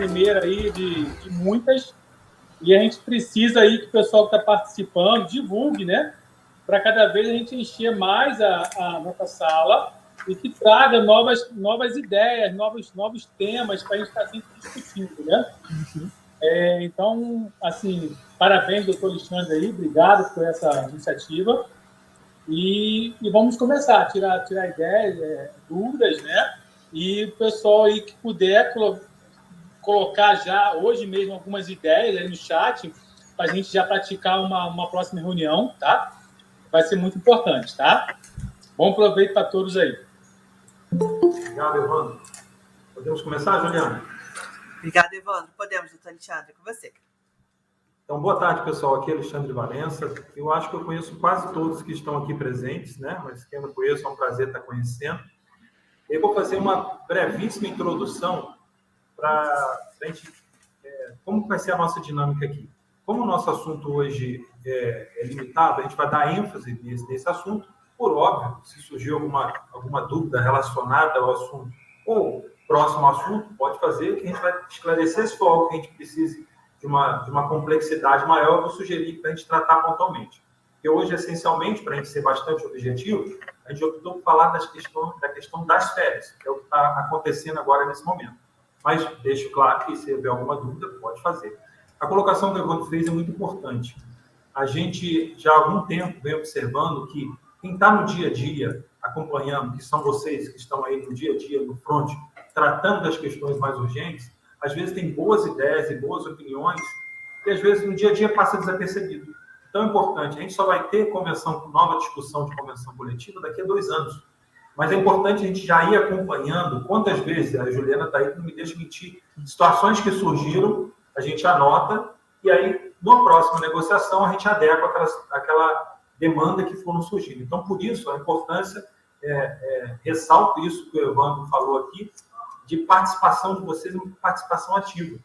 primeira aí de muitas, e a gente precisa aí que o pessoal que está participando divulgue, né? Para cada vez a gente encher mais a nossa sala e que traga novas ideias, novos temas para a gente estar sempre discutindo, né? Então, assim, parabéns, doutor Alexandre, aí, obrigado por essa iniciativa. E vamos começar a tirar ideias, dúvidas, né? E o pessoal aí que puder colocar já hoje mesmo algumas ideias aí no chat para a gente já praticar uma próxima reunião, tá? Vai ser muito importante, tá? Bom proveito para todos aí. Obrigado, Evandro. Podemos começar, Juliana? Obrigada, Evandro. Podemos, doutor Alexandre, com você. Então, boa tarde, pessoal. Aqui é Alexandre Valença. Eu acho que eu conheço quase todos que estão aqui presentes, né? Mas quem não conheço, é um prazer estar conhecendo. Eu vou fazer uma brevíssima introdução para a gente... como vai ser a nossa dinâmica aqui? Como o nosso assunto hoje é limitado, a gente vai dar ênfase nesse assunto. Por óbvio, se surgir alguma dúvida relacionada ao assunto ou próximo assunto, pode fazer que a gente vai esclarecer. Se for algo que a gente precise de uma complexidade maior, eu vou sugerir para a gente tratar pontualmente. Porque hoje, essencialmente, para a gente ser bastante objetivo, a gente optou por falar da questão das férias, que é o que está acontecendo agora nesse momento. Mas deixo claro que, se houver alguma dúvida, pode fazer. A colocação que o Evandro fez é muito importante. A gente, já há algum tempo, vem observando que quem está no dia a dia, acompanhando, que são vocês que estão aí no dia a dia, no front, tratando das questões mais urgentes, às vezes tem boas ideias e boas opiniões que, às vezes, no dia a dia passa desapercebido. Então, é importante. A gente só vai ter nova discussão de convenção coletiva daqui a 2 anos. Mas é importante a gente já ir acompanhando quantas vezes, a Juliana está aí, não me deixa mentir, situações que surgiram, a gente anota, e aí, na próxima negociação, a gente adequa aquela demanda que foram surgindo. Então, por isso, a importância, ressalto isso que o Evandro falou aqui, de participação de vocês, uma participação ativa.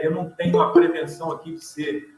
Eu não tenho a pretensão aqui de ser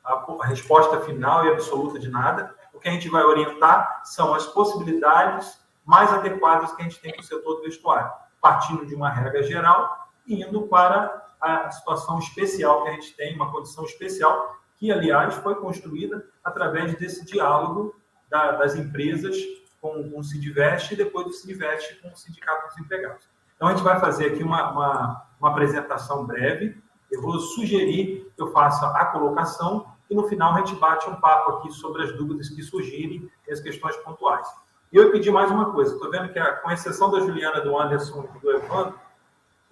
a resposta final e absoluta de nada. O que a gente vai orientar são as possibilidades mais adequadas que a gente tem para o setor do vestuário, partindo de uma regra geral e indo para a situação especial que a gente tem, uma condição especial que, aliás, foi construída através desse diálogo das empresas com o Sindivest e depois do Sindivest com o Sindicato dos Empregados. Então, a gente vai fazer aqui uma apresentação breve. Eu vou sugerir que eu faça a colocação e, no final, a gente bate um papo aqui sobre as dúvidas que surgirem e as questões pontuais. E eu pedi mais uma coisa. Estou vendo que, com exceção da Juliana, do Anderson e do Evandro,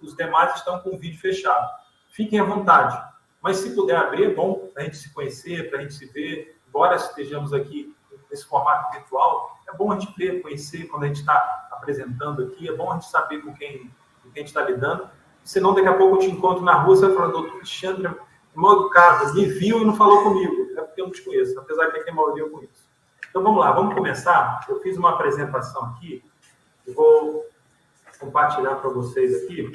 os demais estão com o vídeo fechado. Fiquem à vontade. Mas, se puder abrir, é bom para a gente se conhecer, para a gente se ver. Embora estejamos aqui nesse formato virtual, é bom a gente ver, conhecer quando a gente está apresentando aqui. É bom a gente saber com quem a gente está lidando. Senão, daqui a pouco eu te encontro na rua, você vai falar, doutor Alexandre, modo educado, me viu e não falou comigo. É porque eu não te conheço, apesar de que tem maioria eu conheço. Então, vamos lá, vamos começar. Eu fiz uma apresentação aqui, eu vou compartilhar para vocês aqui.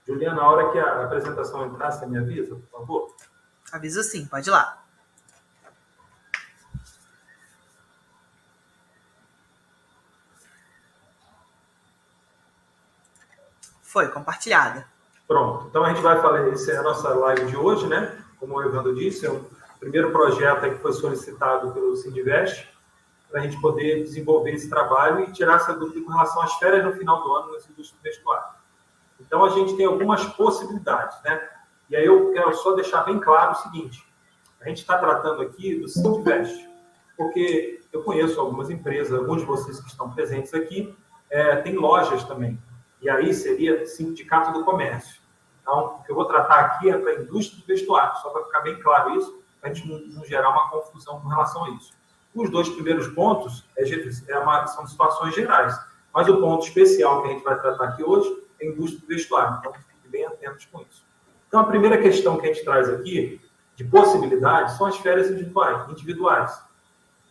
Juliana, na hora que a apresentação entrar, você me avisa, por favor? Aviso sim, pode ir lá. Foi compartilhada. Pronto. Então, a gente vai falar, essa é a nossa live de hoje, né? Como o Evandro disse, é o primeiro projeto que foi solicitado pelo Sindivest para a gente poder desenvolver esse trabalho e tirar essa dúvida com relação às férias no final do ano nessa indústria do vestuário. Então, a gente tem algumas possibilidades, né? E aí eu quero só deixar bem claro o seguinte, a gente está tratando aqui do Sindivest, porque eu conheço algumas empresas, alguns de vocês que estão presentes aqui, tem lojas também. E aí seria Sindicato do Comércio. Então, o que eu vou tratar aqui é para a indústria do vestuário, só para ficar bem claro isso, para a gente não gerar uma confusão com relação a isso. Os 2 primeiros pontos são situações gerais, mas o ponto especial que a gente vai tratar aqui hoje é a indústria do vestuário. Então, fiquem bem atentos com isso. Então, a primeira questão que a gente traz aqui, de possibilidades, são as férias individuais.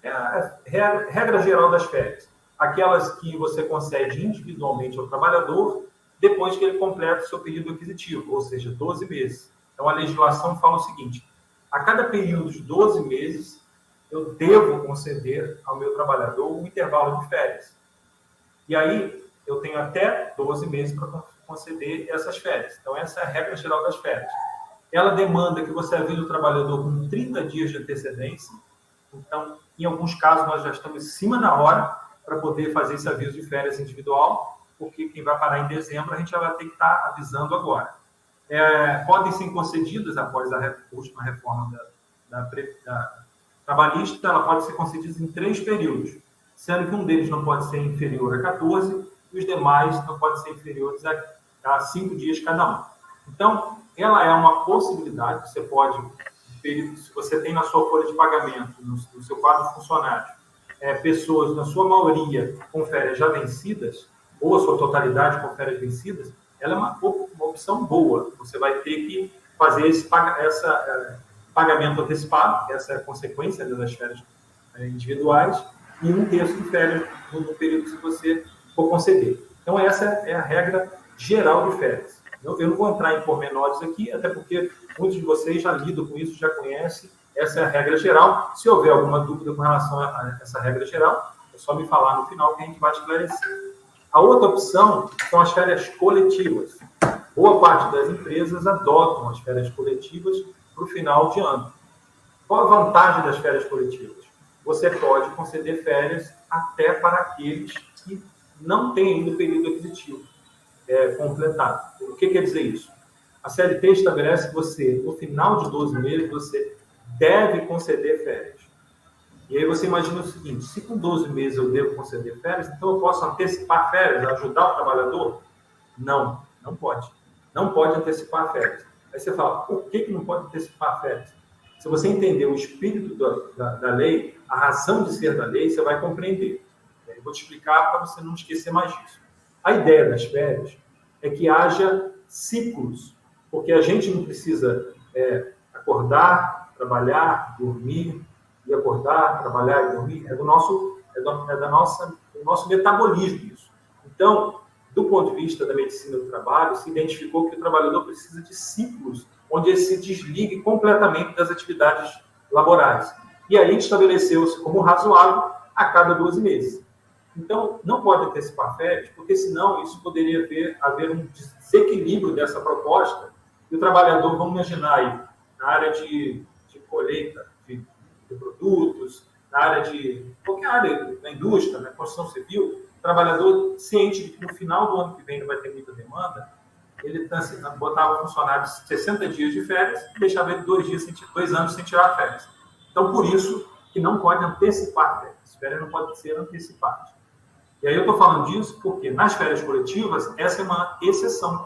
É a regra geral das férias. Aquelas que você concede individualmente ao trabalhador depois que ele completa o seu período aquisitivo, ou seja, 12 meses. Então, a legislação fala o seguinte, a cada período de 12 meses, eu devo conceder ao meu trabalhador um intervalo de férias. E aí, eu tenho até 12 meses para conceder essas férias. Então, essa é a regra geral das férias. Ela demanda que você avise o trabalhador com 30 dias de antecedência. Então, em alguns casos, nós já estamos em cima da hora para poder fazer esse aviso de férias individual, porque quem vai parar em dezembro, a gente já vai ter que estar avisando agora. Podem ser concedidas, após a última reforma da trabalhista, ela pode ser concedida em 3 períodos, sendo que um deles não pode ser inferior a 14 e os demais não podem ser inferiores a 5 dias cada um. Então, ela é uma possibilidade, você pode, se você tem na sua folha de pagamento, no seu quadro de funcionário, pessoas, na sua maioria, com férias já vencidas, ou a sua totalidade com férias vencidas, ela é uma opção boa. Você vai ter que fazer esse pagamento antecipado, essa é a consequência das férias individuais, e 1/3 de férias no período que você for conceder. Então, essa é a regra geral de férias. Eu não vou entrar em pormenores aqui, até porque muitos de vocês já lidam com isso, já conhecem. Essa é a regra geral. Se houver alguma dúvida com relação a essa regra geral, é só me falar no final que a gente vai esclarecer. A outra opção são as férias coletivas. Boa parte das empresas adotam as férias coletivas para o final de ano. Qual a vantagem das férias coletivas? Você pode conceder férias até para aqueles que não têm ainda o período aquisitivo completado. O que quer dizer isso? A CLT estabelece que você, no final de 12 meses, você deve conceder férias. E aí você imagina o seguinte, se com 12 meses eu devo conceder férias, então eu posso antecipar férias, ajudar o trabalhador? Não, não pode. Não pode antecipar férias. Aí você fala, por que não pode antecipar férias? Se você entender o espírito da lei, a razão de ser da lei, você vai compreender. Eu vou te explicar para você não esquecer mais disso. A ideia das férias é que haja ciclos, porque a gente não precisa acordar, trabalhar, dormir, e acordar, trabalhar e dormir. É do nosso metabolismo isso. Então, do ponto de vista da medicina do trabalho, se identificou que o trabalhador precisa de ciclos onde ele se desligue completamente das atividades laborais. E aí estabeleceu-se como razoável a cada 12 meses. Então, não pode antecipar férias, porque senão isso poderia haver um desequilíbrio dessa proposta, e o trabalhador, vamos imaginar aí, na área de colheita de produtos, na área de qualquer área, na indústria, na construção civil, o trabalhador ciente de que no final do ano que vem ele vai ter muita demanda, ele botava funcionários 60 dias de férias e deixava ele 2 anos sem tirar férias. Então, por isso que não pode antecipar férias. As férias não podem ser antecipadas. E aí eu estou falando disso porque nas férias coletivas, essa é uma exceção.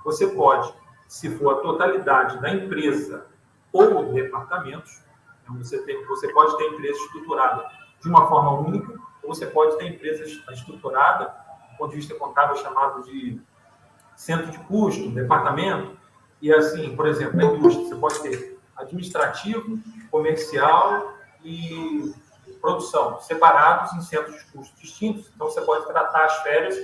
Você pode, se for a totalidade da empresa ou departamentos, então você pode ter empresa estruturada de uma forma única, ou você pode ter empresa estruturada, do ponto de vista contábil, chamado de centro de custo, departamento, e assim, por exemplo, na indústria, você pode ter administrativo, comercial e produção, separados em centros de custo distintos, então você pode tratar as férias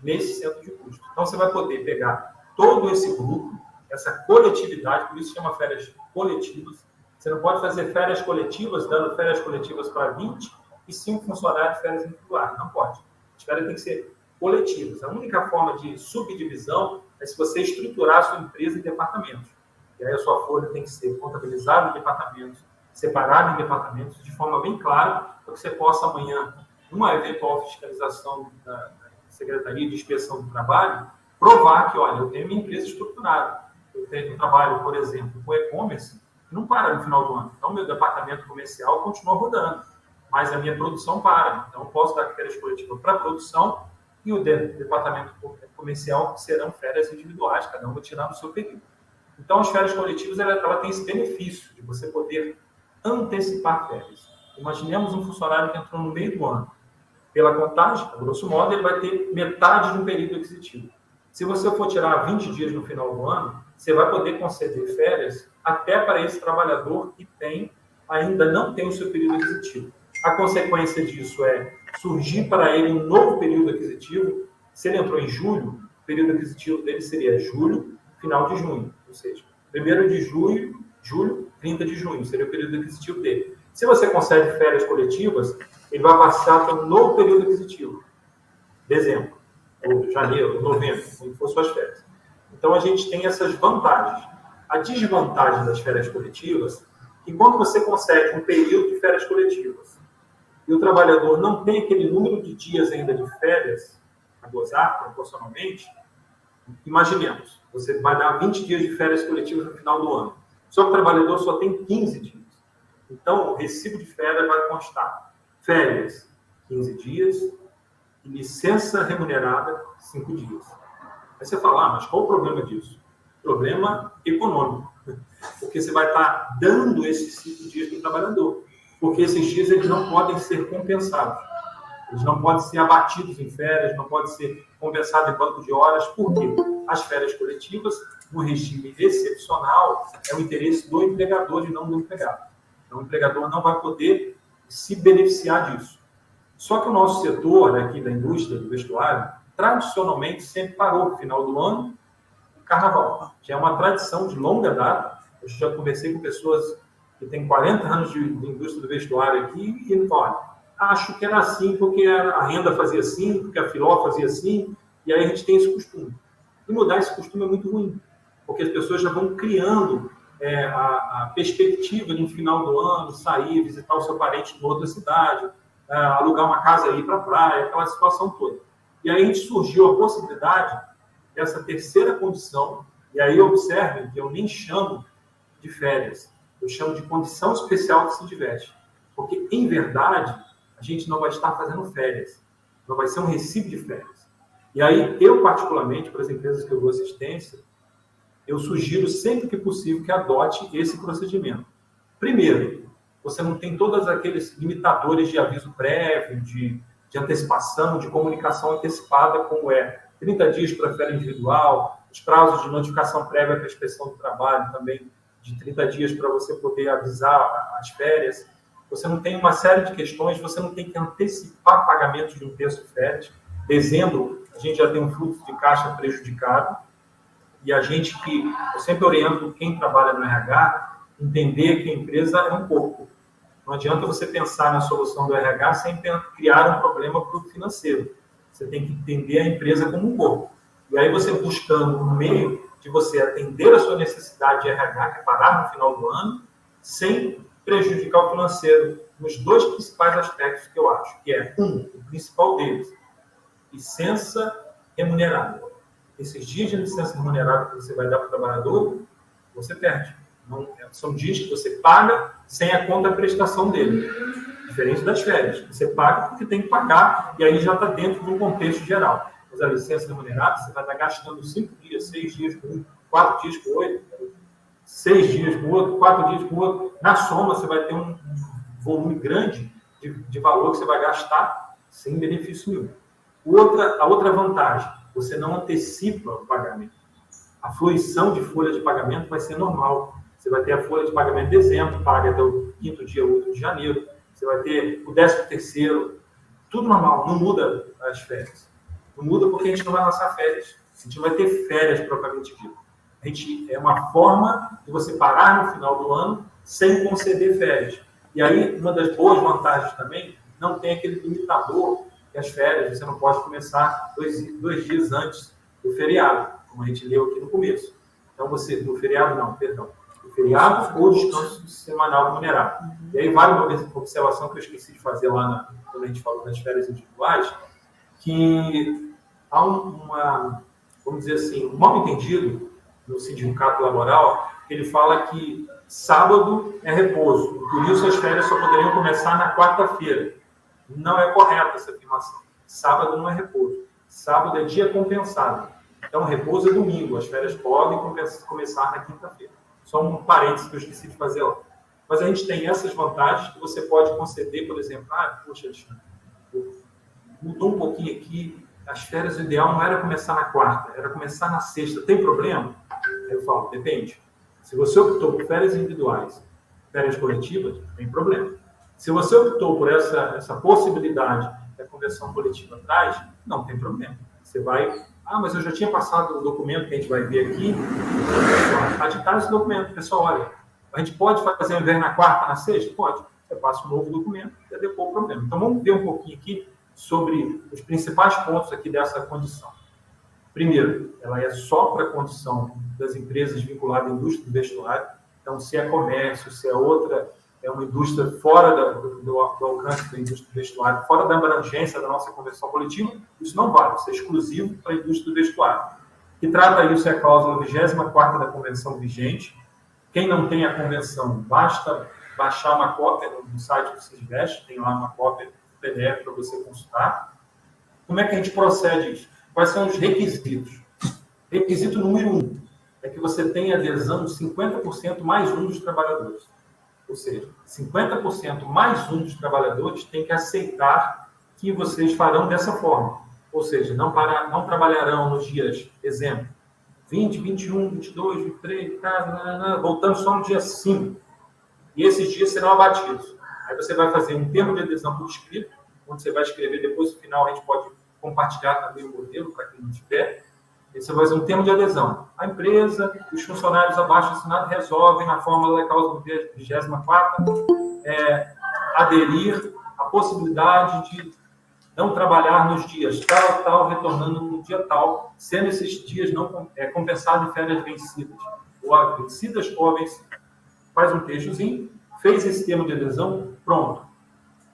nesse centro de custo. Então você vai poder pegar todo esse grupo, essa coletividade, por isso chama férias coletivas. Você não pode fazer férias coletivas, dando férias coletivas para 20 e 5 funcionários de férias individuais. Não pode. As férias têm que ser coletivas. A única forma de subdivisão é se você estruturar a sua empresa em departamentos. E aí a sua folha tem que ser contabilizada em departamentos, separada em departamentos, de forma bem clara, para que você possa amanhã, numa eventual fiscalização da Secretaria de Inspeção do Trabalho, provar que, olha, eu tenho minha empresa estruturada. Eu trabalho, por exemplo, com e-commerce, não para no final do ano. Então, meu departamento comercial continua rodando, mas a minha produção para. Então, eu posso dar férias coletivas para a produção e o departamento comercial serão férias individuais, cada um vai tirar no seu período. Então, as férias coletivas, ela tem esse benefício de você poder antecipar férias. Imaginemos um funcionário que entrou no meio do ano. Pela contagem, a grosso modo, ele vai ter metade de um período aquisitivo. Se você for tirar 20 dias no final do ano, você vai poder conceder férias até para esse trabalhador que ainda não tem o seu período aquisitivo. A consequência disso é surgir para ele um novo período aquisitivo. Se ele entrou em julho, o período aquisitivo dele seria julho, final de junho. Ou seja, 1º de julho, 30 de junho, seria o período aquisitivo dele. Se você concede férias coletivas, ele vai passar para um novo período aquisitivo. Dezembro, ou janeiro, ou novembro, como for suas férias. Então, a gente tem essas vantagens. A desvantagem das férias coletivas é que quando você consegue um período de férias coletivas e o trabalhador não tem aquele número de dias ainda de férias a gozar proporcionalmente, imaginemos, você vai dar 20 dias de férias coletivas no final do ano. Só que o trabalhador só tem 15 dias. Então, o recibo de férias vai constar férias, 15 dias, e licença remunerada, 5 dias. Aí você fala, mas qual o problema disso? Problema econômico. Porque você vai estar dando esses 5 dias para o trabalhador. Porque esses dias eles não podem ser compensados. Eles não podem ser abatidos em férias, não podem ser compensados em banco de horas. Por quê? As férias coletivas, no regime excepcional, é o interesse do empregador e não do empregado. Então, o empregador não vai poder se beneficiar disso. Só que o nosso setor aqui da indústria do vestuário, tradicionalmente, sempre parou no final do ano, o carnaval. Já é uma tradição de longa data. Eu já conversei com pessoas que têm 40 anos de indústria do vestuário aqui e olha, acho que era assim porque a renda fazia assim, porque a Filó fazia assim, e aí a gente tem esse costume. E mudar esse costume é muito ruim, porque as pessoas já vão criando a perspectiva de no final do ano sair, visitar o seu parente em outra cidade, alugar uma casa e ir para a praia, aquela situação toda. E aí a gente surgiu a possibilidade dessa terceira condição, e aí observem que eu nem chamo de férias, eu chamo de condição especial que se diverte. Porque, em verdade, a gente não vai estar fazendo férias, não vai ser um recibo de férias. E aí, eu particularmente, para as empresas que eu dou assistência, eu sugiro sempre que possível que adote esse procedimento. Primeiro, você não tem todos aqueles limitadores de aviso prévio, de antecipação, de comunicação antecipada, como 30 dias para férias individual, os prazos de notificação prévia para a inspeção do trabalho também, de 30 dias para você poder avisar as férias. Você não tem uma série de questões, você não tem que antecipar pagamentos de um terço de férias. Dezembro, a gente já tem um fluxo de caixa prejudicado, e eu sempre oriento quem trabalha no RH, entender que a empresa é um corpo. Não adianta você pensar na solução do RH sem criar um problema para o financeiro. Você tem que entender a empresa como um corpo. E aí você buscando um meio de você atender a sua necessidade de RH, que é parar no final do ano, sem prejudicar o financeiro, nos dois principais aspectos que eu acho, que é, o principal deles, licença remunerada. Esses dias de licença remunerada que você vai dar para o trabalhador, você perde. Não, são dias que você paga sem a contraprestação dele. Diferente das férias. Você paga porque tem que pagar e aí já está dentro de um contexto geral. Mas a licença remunerada, você vai estar gastando 5 dias, 6 dias com um, 4 dias com 8, 6 dias com outro, 4 dias com outro. Na soma, você vai ter um volume grande de valor que você vai gastar sem benefício nenhum. A outra vantagem, você não antecipa o pagamento. A fruição de folha de pagamento vai ser normal. Você vai ter a folha de pagamento de dezembro, paga até o 5º dia útil de janeiro. Você vai ter o 13º, tudo normal, não muda as férias. Não muda porque a gente não vai lançar férias. A gente não vai ter férias propriamente dito. É uma forma de você parar no final do ano sem conceder férias. E aí, uma das boas vantagens também, não tem aquele limitador que as férias, você não pode começar dois dias antes do feriado, como a gente leu aqui no começo. Então, do feriado ou descanso semanal remunerado. E aí vale uma observação que eu esqueci de fazer lá quando a gente falou das férias individuais, que há vamos dizer assim, um mal-entendido no sindicato laboral, que ele fala que sábado é repouso, por isso as férias só poderiam começar na quarta-feira. Não é correta essa afirmação. Sábado não é repouso. Sábado é dia compensado. Então, repouso é domingo. As férias podem começar na quinta-feira. Só um parênteses que eu esqueci de fazer lá. Mas a gente tem essas vantagens que você pode conceder, por exemplo, poxa, Alexandre, mudou um pouquinho aqui, as férias, o ideal não era começar na quarta, era começar na sexta. Tem problema? Aí eu falo, depende. Se você optou por férias individuais, férias coletivas, tem problema. Se você optou por essa possibilidade que a convenção coletiva traz, não tem problema. Você vai... mas eu já tinha passado o documento que a gente vai ver aqui. Aditar esse documento. Pessoal, olha, a gente pode fazer ao invés na quarta, na sexta? Pode. Você passa um novo documento e adequa o problema. Então, vamos ver um pouquinho aqui sobre os principais pontos aqui dessa condição. Primeiro, ela é só para a condição das empresas vinculadas à indústria do vestuário. Então, se é comércio, se é outra, é uma indústria fora do alcance da indústria do vestuário, fora da abrangência da nossa convenção coletiva, isso não vale, isso é exclusivo para a indústria do vestuário. Que trata isso é a cláusula 24ª da convenção vigente. Quem não tem a convenção, basta baixar uma cópia no site do Sindivest, tem lá uma cópia PDF para você consultar. Como é que a gente procede isso? Quais são os requisitos? Requisito número 1 é que você tenha adesão de 50% mais um dos trabalhadores. Ou seja, 50% mais um dos trabalhadores tem que aceitar que vocês farão dessa forma. Ou seja, não trabalharão nos dias, exemplo, 20, 21, 22, 23, voltando só no dia 5. E esses dias serão abatidos. Aí você vai fazer um termo de adesão por escrito, onde você vai escrever, depois no final a gente pode compartilhar também o modelo para quem não tiver. E você vai fazer um termo de adesão. A empresa, os funcionários abaixo assinados resolvem na fórmula da cláusula 24ª aderir à possibilidade de não trabalhar nos dias tal, retornando no dia tal, sendo esses dias não compensados em férias vencidas. Ou vencidas ou vencidas. Faz um textozinho, fez esse termo de adesão, pronto.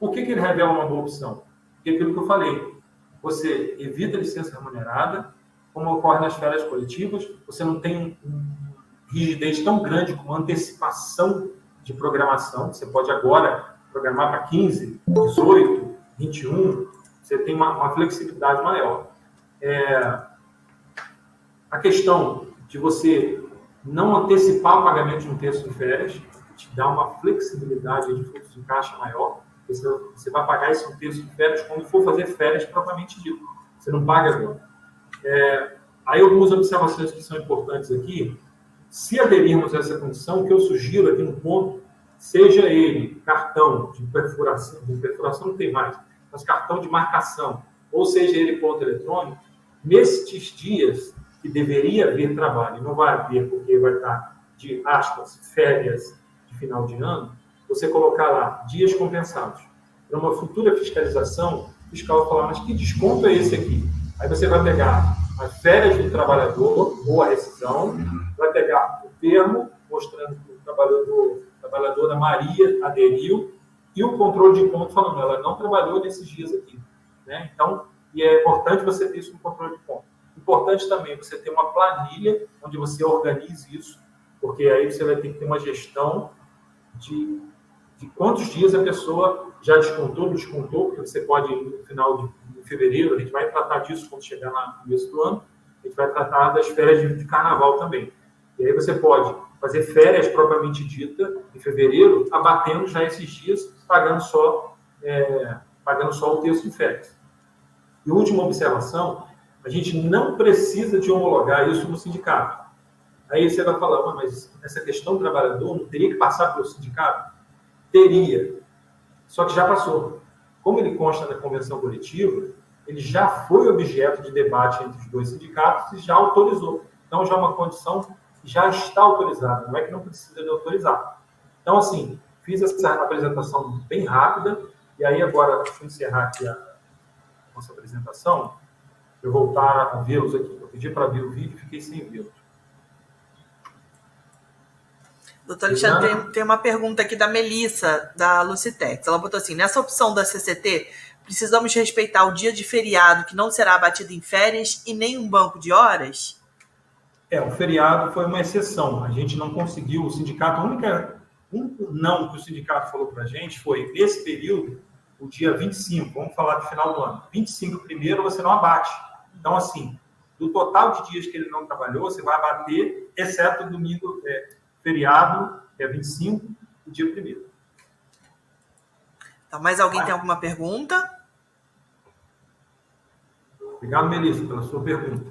Por que ele revela uma boa opção? Porque aquilo que eu falei, você evita a licença remunerada, como ocorre nas férias coletivas, você não tem rigidez tão grande como antecipação de programação, você pode agora programar para 15, 18, 21, você tem uma flexibilidade maior. A questão de você não antecipar o pagamento de um terço de férias, te dá uma flexibilidade de fluxo de caixa maior. Você vai pagar esse um terço de férias quando for fazer férias propriamente dito. Você não paga agora. Aí algumas observações que são importantes aqui. Se aderirmos a essa condição, o que eu sugiro aqui no ponto, seja ele cartão de perfuração não tem mais, mas cartão de marcação, ou seja ele ponto eletrônico, nestes dias que deveria haver trabalho, não vai haver porque vai estar de aspas, férias de final de ano, você colocar lá dias compensados. Para uma futura fiscalização, o fiscal vai falar, mas que desconto é esse aqui? Aí você vai pegar as férias do trabalhador ou a rescisão, vai pegar o termo mostrando que o trabalhadora Maria aderiu e o controle de ponto falando, ela não trabalhou nesses dias aqui. Né? Então, e é importante você ter isso no controle de ponto. Importante também você ter uma planilha onde você organize isso, porque aí você vai ter que ter uma gestão de quantos dias a pessoa já descontou, porque você pode, no final de fevereiro, a gente vai tratar disso quando chegar no começo do ano, a gente vai tratar das férias de carnaval também. E aí você pode fazer férias propriamente dita em fevereiro, abatendo já esses dias, pagando só o terço de férias. E última observação, a gente não precisa de homologar isso no sindicato. Aí você vai falar, mas essa questão do trabalhador não teria que passar pelo sindicato? Teria. Só que já passou. Como ele consta na convenção coletiva, ele já foi objeto de debate entre os dois sindicatos e já autorizou. Então, já é uma condição que já está autorizada. Não é que não precisa de autorizar. Então, assim, fiz essa apresentação bem rápida. E aí, agora, deixa eu encerrar aqui a nossa apresentação. Eu voltar a vê-los aqui. Eu pedi para ver o vídeo e fiquei sem vê-los. Doutor Alexandre, tem uma pergunta aqui da Melissa, da Lucitex. Ela botou assim, nessa opção da CCT, precisamos respeitar o dia de feriado que não será abatido em férias e nem um banco de horas? O feriado foi uma exceção. A gente não conseguiu, o sindicato, o único não que o sindicato falou para a gente foi, nesse período, o dia 25, vamos falar do final do ano, 25 primeiro você não abate. Então, assim, do total de dias que ele não trabalhou, você vai abater, exceto o domingo, feriado, que é 25, e dia 1º. Então, mais alguém tem alguma pergunta? Obrigado, Melissa, pela sua pergunta.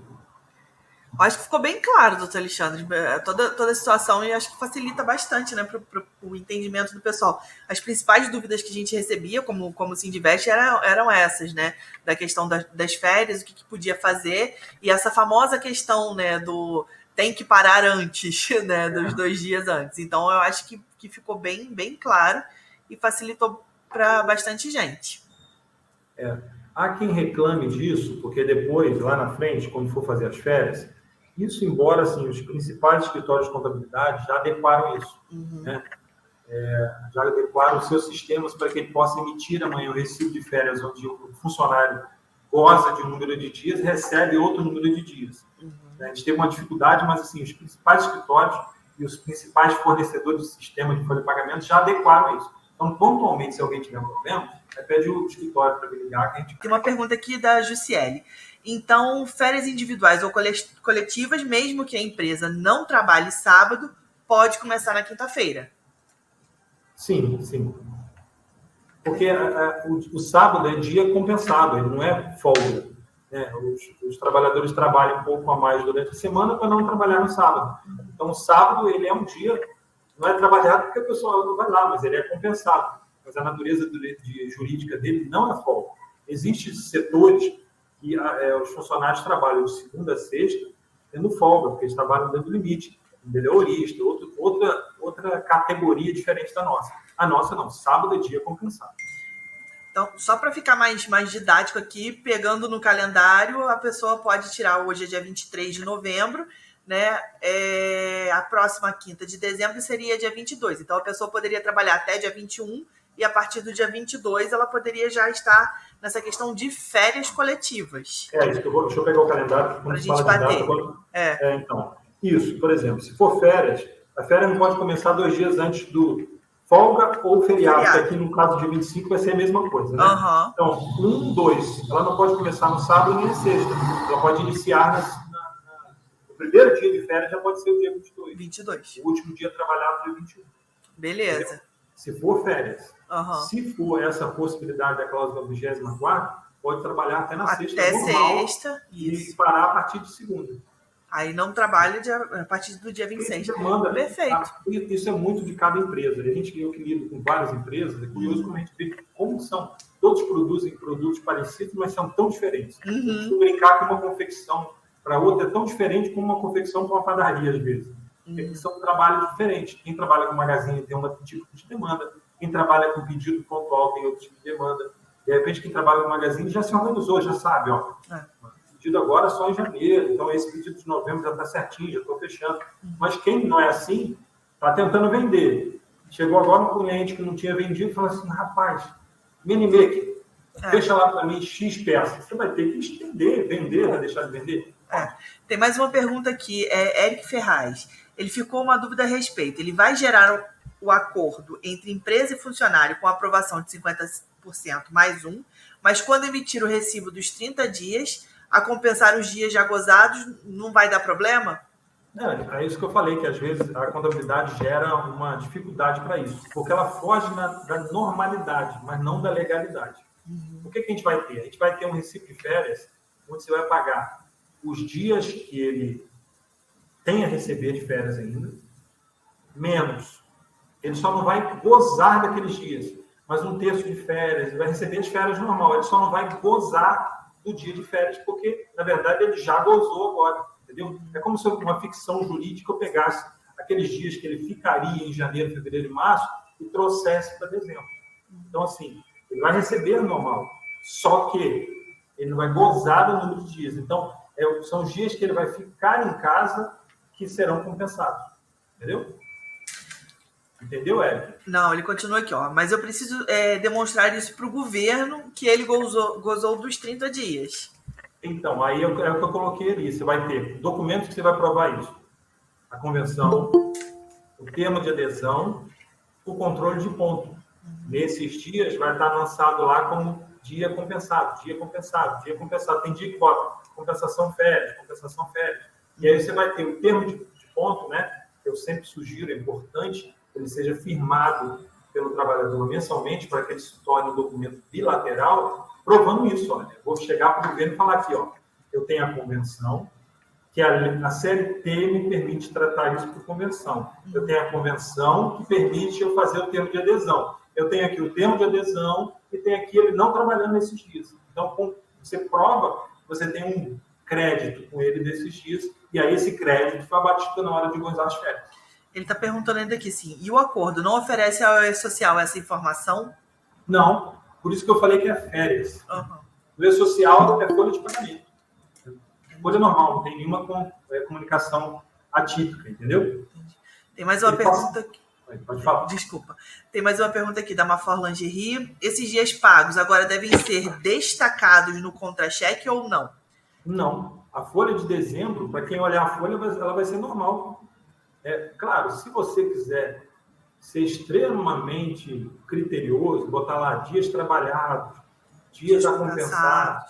Acho que ficou bem claro, doutor Alexandre, toda a situação, e acho que facilita bastante, né, para o entendimento do pessoal. As principais dúvidas que a gente recebia, como Sindivest, eram essas, né, da questão das férias, o que podia fazer, e essa famosa questão, né, do tem que parar antes, né, dos 2 dias antes. Então, eu acho que ficou bem, bem claro e facilitou para bastante gente. Há quem reclame disso, porque depois, lá na frente, quando for fazer as férias, isso, embora assim, os principais escritórios de contabilidade já adequaram isso, né? Já adequaram os seus sistemas para que ele possa emitir amanhã o recibo de férias, onde o funcionário goza de um número de dias, recebe outro número de dias. A gente teve uma dificuldade, mas assim, os principais escritórios e os principais fornecedores de sistema de folha de pagamento já adequaram isso. Então, pontualmente, se alguém tiver um problema, pede o escritório para me ligar. Que a gente... Tem uma pergunta aqui da Jussiele. Então, férias individuais ou coletivas, mesmo que a empresa não trabalhe sábado, pode começar na quinta-feira? Sim, sim. Porque o sábado é dia compensado, ele não é folga. Né? Os trabalhadores trabalham um pouco a mais durante a semana para não trabalhar no sábado. Então, o sábado ele é um dia, não é trabalhado porque a pessoa não vai lá, mas ele é compensado. Mas a natureza jurídica dele não é folga. Existem setores que os funcionários trabalham de segunda a sexta tendo folga, porque eles trabalham dentro do limite. Melhorista, outra categoria diferente da nossa. A nossa não, sábado é dia compensado. Então, só para ficar mais didático aqui, pegando no calendário, a pessoa pode tirar, hoje é dia 23 de novembro, né? A próxima quinta de dezembro seria dia 22. Então, a pessoa poderia trabalhar até dia 21 e a partir do dia 22 ela poderia já estar nessa questão de férias coletivas. Isso que deixa eu pegar o calendário. Para a gente bater. Então, isso, por exemplo, se for férias, a férias não pode começar 2 dias antes do folga ou feriado, que aqui no caso de 25 vai ser a mesma coisa, né? Então, 1, 2, ela não pode começar no sábado nem na sexta. Ela pode iniciar no primeiro dia de férias, já pode ser o dia 22. O último dia trabalhado, dia 21. Beleza. Entendeu? Se for férias. Se for essa possibilidade da cláusula 24ª, pode trabalhar até na sexta. Até normal, sexta. E parar a partir de segunda. Aí não trabalha a partir do dia 26. Perfeito. Isso é muito de cada empresa. Eu que lido com várias empresas, é curioso como a gente vê como são. Todos produzem produtos parecidos, mas são tão diferentes. Se brincar que uma confecção para outra é tão diferente como uma confecção para uma padaria, às vezes. São trabalhos diferentes. Quem trabalha com magazine tem um tipo de demanda. Quem trabalha com pedido pontual tem outro tipo de demanda. De repente, quem trabalha com magazine já se organizou, já sabe, pedido agora só em janeiro, então esse pedido de novembro já está certinho, já estou fechando. Mas quem não é assim, está tentando vender. Chegou agora um cliente que não tinha vendido e falou assim, rapaz, Minimake, fecha lá para mim X peças. Você vai ter que estender, vender, vai deixar de vender? Tem mais uma pergunta aqui, Eric Ferraz. Ele ficou uma dúvida a respeito. Ele vai gerar o acordo entre empresa e funcionário com aprovação de 50% mais um, mas quando emitir o recibo dos 30 dias, a compensar os dias já gozados, não vai dar problema? Não, é isso que eu falei, que às vezes a contabilidade gera uma dificuldade para isso, porque ela foge da normalidade, mas não da legalidade. O que a gente vai ter? A gente vai ter um recibo de férias, onde você vai pagar os dias que ele tem a receber de férias ainda, menos. Ele só não vai gozar daqueles dias, mas 1/3 de férias, ele vai receber as férias normal, ele só não vai gozar do dia de férias, porque, na verdade, ele já gozou agora, entendeu? É como se uma ficção jurídica eu pegasse aqueles dias que ele ficaria em janeiro, fevereiro e março e trouxesse para dezembro. Então, assim, ele vai receber normal, só que ele não vai gozar do número de dias. Então, são os dias que ele vai ficar em casa que serão compensados, entendeu? Entendeu, Eric? Não, ele continua aqui, mas eu preciso demonstrar isso para o governo que ele gozou dos 30 dias. Então, aí é o que eu coloquei ali. Você vai ter documentos que você vai provar isso. A convenção, o termo de adesão, o controle de ponto. Nesses dias vai estar lançado lá como dia compensado, dia compensado, dia compensado. Tem dia que bota compensação férias. E aí você vai ter o termo de ponto, né? Que eu sempre sugiro, é importante ele seja firmado pelo trabalhador mensalmente para que ele se torne um documento bilateral, provando isso. Olha, eu vou chegar para o governo e falar aqui, eu tenho a convenção, que a CLT me permite tratar isso por convenção. Eu tenho a convenção que permite eu fazer o termo de adesão. Eu tenho aqui o termo de adesão e tenho aqui ele não trabalhando nesses dias. Então, você prova, você tem um crédito com ele nesses dias, e aí esse crédito foi abatido na hora de gozar as férias. Ele está perguntando ainda aqui, sim. E o acordo não oferece ao E-Social essa informação? Não. Por isso que eu falei que é férias. No E-Social é folha de pagamento. Folha normal, não tem nenhuma comunicação atípica, entendeu? Tem mais uma pergunta aqui. Pode falar. Desculpa. Tem mais uma pergunta aqui da Mafor Lingerie. Esses dias pagos agora devem ser destacados no contra-cheque ou não? Não. A folha de dezembro, para quem olhar a folha, ela vai ser normal. Claro, se você quiser ser extremamente criterioso, botar lá dias trabalhados, dias a compensar,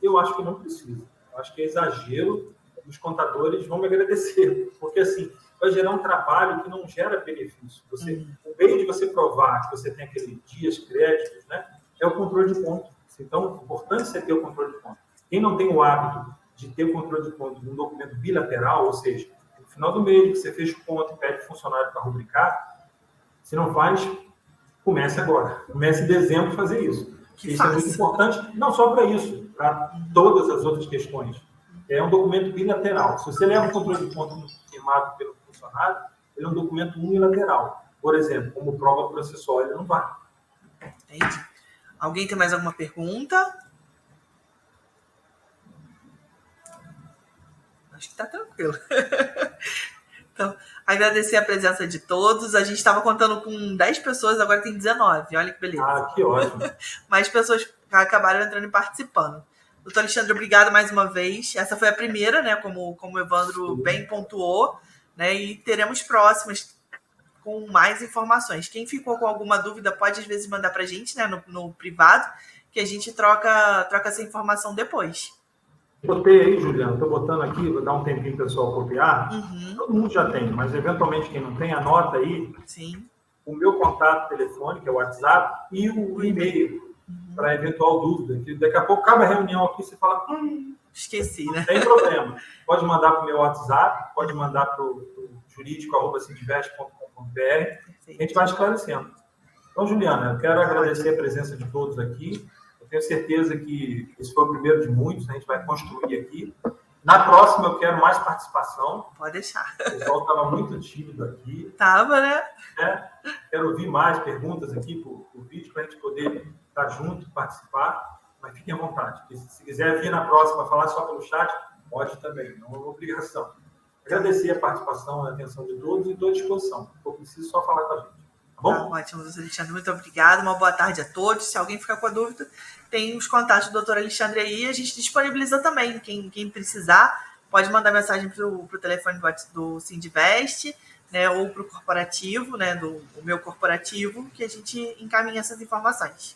eu acho que não precisa. Eu acho que é exagero. Os contadores vão me agradecer, porque assim vai gerar um trabalho que não gera benefício. O meio de você provar que você tem aqueles dias créditos, né, é o controle de ponto. Então, é importante você ter o controle de ponto. Quem não tem o hábito de ter o controle de ponto num documento bilateral, ou seja, no final do mês que você fecha o ponto e pede o funcionário para rubricar, se não faz, comece agora. Comece em dezembro a fazer isso. Isso é muito importante, não só para isso, para todas as outras questões. É um documento bilateral. Se você leva o controle de ponto firmado pelo funcionário, ele é um documento unilateral. Por exemplo, como prova processual, ele não vale. Entendi. Alguém tem mais alguma pergunta? Acho que está tranquilo. Então, agradecer a presença de todos. A gente estava contando com 10 pessoas, agora tem 19. Olha que beleza. Ah, que ótimo. Mais pessoas acabaram entrando e participando. Doutor Alexandre, obrigado mais uma vez. Essa foi a primeira, né? Como o Evandro bem pontuou, né? E teremos próximas com mais informações. Quem ficou com alguma dúvida pode, às vezes, mandar para a gente, né? No privado, que a gente troca essa informação depois. Botei aí, Juliana. Estou botando aqui, vou dar um tempinho para o pessoal copiar. Todo mundo já tem, mas eventualmente quem não tem, anota aí. Sim. O meu contato telefônico, que é o WhatsApp, e o e-mail. Para eventual dúvida. Que daqui a pouco acaba a reunião aqui, você fala, esqueci, né? Não tem problema. Pode mandar para o meu WhatsApp, pode mandar para o jurídico@sindivest.com.br. A gente vai esclarecendo. Então, Juliana, eu quero agradecer a presença de todos aqui. Eu tenho certeza que esse foi o primeiro de muitos, a gente vai construir aqui. Na próxima, eu quero mais participação. Pode deixar. O pessoal estava muito tímido aqui. Tava, né? Quero ouvir mais perguntas aqui para o vídeo, para a gente poder estar junto, participar. Mas fiquem à vontade. Se quiser vir na próxima falar só pelo chat, pode também, não é uma obrigação. Agradecer a participação e a atenção de todos e estou à disposição. Se for preciso, só falar com a gente. Tá bom? Tá ótimo, doutor Alexandre. Muito obrigada. Uma boa tarde a todos. Se alguém ficar com a dúvida, tem os contatos do doutor Alexandre aí. A gente disponibiliza também. Quem precisar, pode mandar mensagem para o telefone do Sindivest, né, ou para o corporativo, né, o meu corporativo, que a gente encaminha essas informações.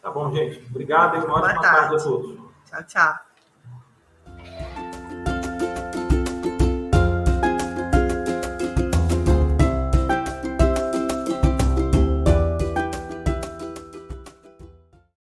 Tá bom, gente. Obrigado e uma ótima tarde a todos. Tchau, tchau.